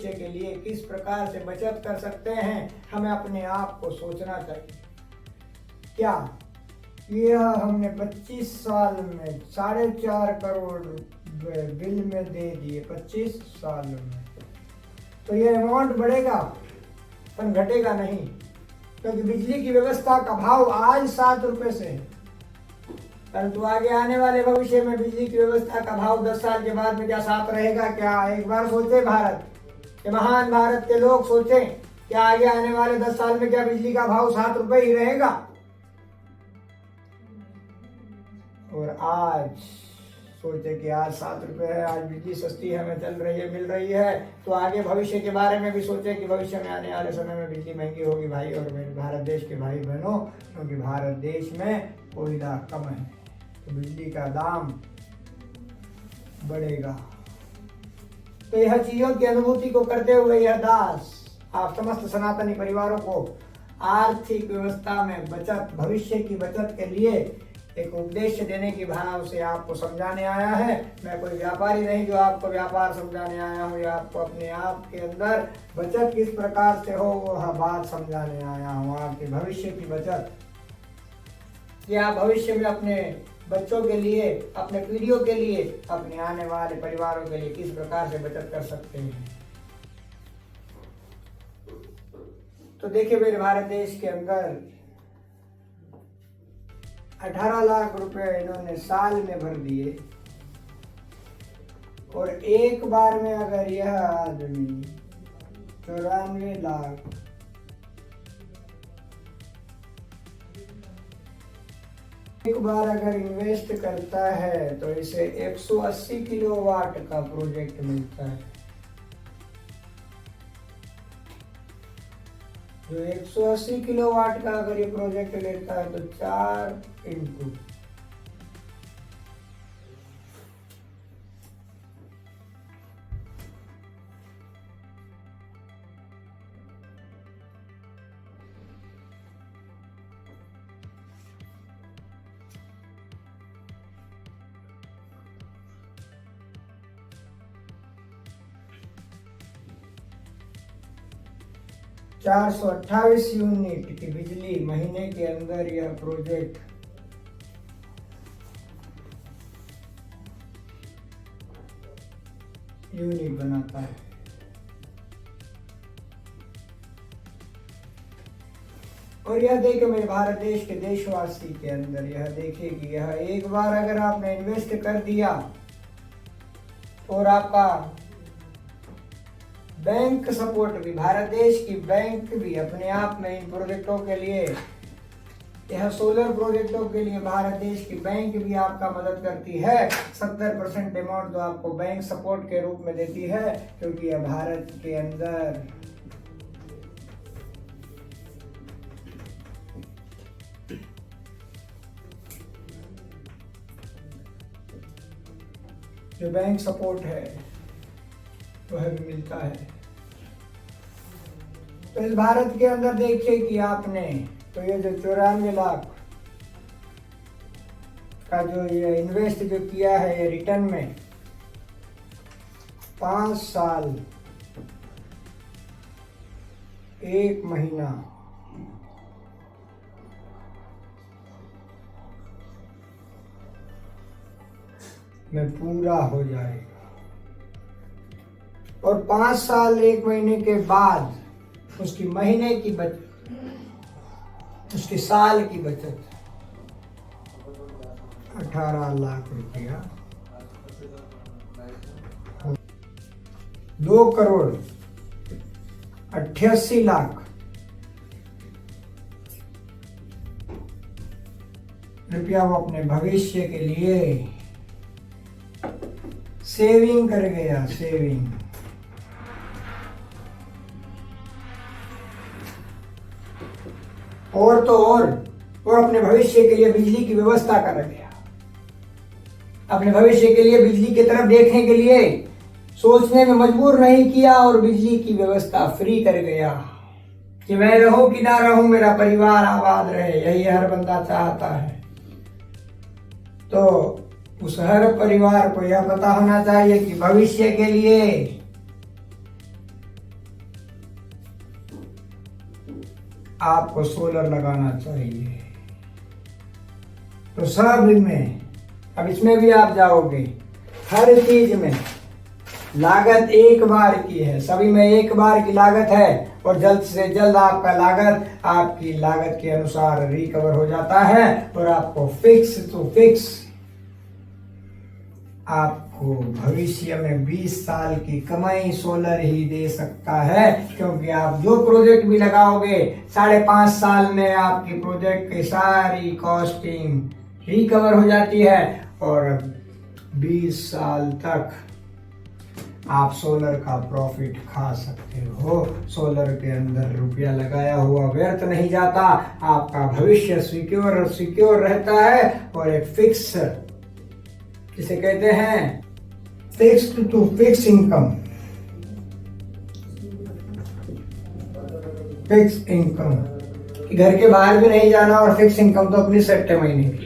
के लिए किस प्रकार से बचत कर सकते हैं, हमें अपने आप को सोचना चाहिए। क्या यह हमने 25 साल में 4.5 करोड़ बिल में दे दिए 25 साल में, तो यह अमाउंट बढ़ेगा पर घटेगा नहीं, क्योंकि बिजली की व्यवस्था का भाव आज 7 रुपए से है, परंतु आगे आने वाले भविष्य में बिजली की व्यवस्था का भाव 10 साल के बाद में क्या 7 रहेगा क्या? एक बार सोचे भारत के महान भारत के लोग सोचें, क्या आगे आने वाले 10 साल में क्या बिजली का भाव 7 रुपए ही रहेगा? और आज सोचे कि आज 7 रुपए है, आज बिजली सस्ती हमें चल रही है, मिल रही है, तो आगे भविष्य के बारे में भी सोचे कि भविष्य में आने वाले समय में बिजली महंगी होगी भाई और मेरे भारत देश के भाई बहनों, क्योंकि भारत देश में कोयला कम है तो बिजली का दाम बढ़ेगा। तो यह चीजों की अनुभूति को करते हुए यह दास आप समस्त सनातनी परिवारों को आर्थिक व्यवस्था में बचत, भविष्य की बचत के लिए एक उपदेश देने की भाव से आपको समझाने आया है। मैं कोई व्यापारी नहीं जो आपको व्यापार समझाने आया हूँ, या आपको अपने आप के अंदर बचत किस प्रकार से हो वह बात समझाने आया हूँ। आपके भविष्य की बचत, कि आप भविष्य में अपने बच्चों के लिए, अपने पीढ़ियों के लिए, अपने आने वाले परिवारों के लिए किस प्रकार से बचत कर सकते हैं। तो देखिए, मेरे भारत देश के अंदर 18 लाख रुपए इन्होंने साल में भर दिए, और एक बार में अगर यह आदमी 94 लाख एक बार अगर इन्वेस्ट करता है तो इसे 180 किलोवाट का प्रोजेक्ट मिलता है। जो 180 किलोवाट का अगर ये प्रोजेक्ट लेता है तो 4 इंटू 428 यूनिट की बिजली महीने के अंदर यह प्रोजेक्ट यूनिट बनाता है। और यह देखिए, मेरे भारत देश के देशवासी के अंदर यह देखिए कि यह एक बार अगर आपने इन्वेस्ट कर दिया और आपका बैंक सपोर्ट भी, भारत देश की बैंक भी अपने आप में इन प्रोजेक्टों के लिए, यह सोलर प्रोजेक्टों के लिए भारत देश की बैंक भी आपका मदद करती है। 70% अमाउंट तो आपको बैंक सपोर्ट के रूप में देती है, क्योंकि यह भारत के अंदर जो बैंक सपोर्ट है वह भी मिलता है। तो इस भारत के अंदर देखिए कि आपने तो ये जो 94 लाख का जो ये इन्वेस्ट जो किया है, ये रिटर्न में 5 साल 1 महीना में पूरा हो जाएगा, और 5 साल 1 महीने के बाद उसकी महीने की बचत, उसकी साल की बचत 18 लाख रुपया 2 करोड़ 88 लाख रुपया वो अपने भविष्य के लिए सेविंग कर गया। सेविंग और तो और अपने भविष्य के लिए बिजली की व्यवस्था कर गया, अपने भविष्य के लिए बिजली की तरफ देखने के लिए सोचने में मजबूर नहीं किया, और बिजली की व्यवस्था फ्री कर गया कि मैं रहूं कि ना रहूं, मेरा परिवार आबाद रहे, यही हर बंदा चाहता है। तो उस हर परिवार को यह पता होना चाहिए कि भविष्य के लिए आपको सोलर लगाना चाहिए। तो सब में, अब इसमें भी आप जाओगे, हर चीज में लागत एक बार की है, सभी में एक बार की लागत है और जल्द से जल्द आपका लागत आपकी लागत के अनुसार रिकवर हो जाता है और आपको फिक्स टू फिक्स आपको भविष्य में 20 साल की कमाई सोलर ही दे सकता है। क्योंकि आप जो प्रोजेक्ट भी लगाओगे 5.5 साल में आपकी प्रोजेक्ट की सारी कॉस्टिंग रिकवर हो जाती है और 20 साल तक आप सोलर का प्रॉफिट खा सकते हो। सोलर के अंदर रुपया लगाया हुआ व्यर्थ नहीं जाता, आपका भविष्य सिक्योर रहता है और एक फिक्स, जिसे कहते हैं fixed to fix income, fix income, घर के बाहर भी नहीं जाना और फिक्स इनकम तो अपनी सेट है महीने की।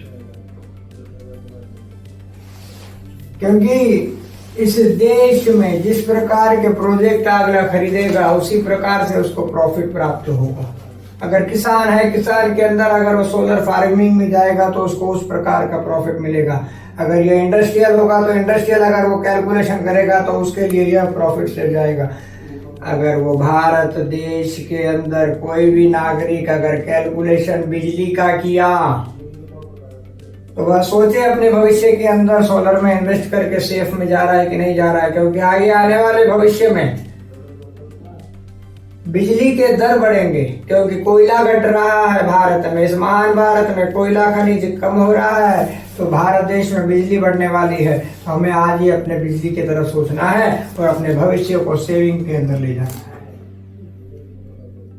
क्योंकि इस देश में जिस प्रकार के प्रोजेक्ट अगला खरीदेगा उसी प्रकार से उसको प्रॉफिट प्राप्त होगा। अगर किसान है, किसान के अंदर अगर वो सोलर फार्मिंग में जाएगा तो उसको उस प्रकार का प्रॉफिट मिलेगा। अगर ये इंडस्ट्रियल होगा तो इंडस्ट्रियल अगर वो कैलकुलेशन करेगा तो उसके लिए यह प्रॉफिट से जाएगा। अगर वो भारत देश के अंदर कोई भी नागरिक अगर कैलकुलेशन बिजली का किया तो वह सोचे अपने भविष्य के अंदर सोलर में इन्वेस्ट करके सेफ में जा रहा है कि नहीं जा रहा है। क्योंकि आगे आने वाले भविष्य में बिजली के दर बढ़ेंगे, क्योंकि कोयला घट रहा है भारत में, इस महान भारत में कोयला खनिज कम हो रहा है तो भारत देश में बिजली बढ़ने वाली है। तो हमें आज ही अपने बिजली की तरफ सोचना है और अपने भविष्य को सेविंग के अंदर ले जाना है।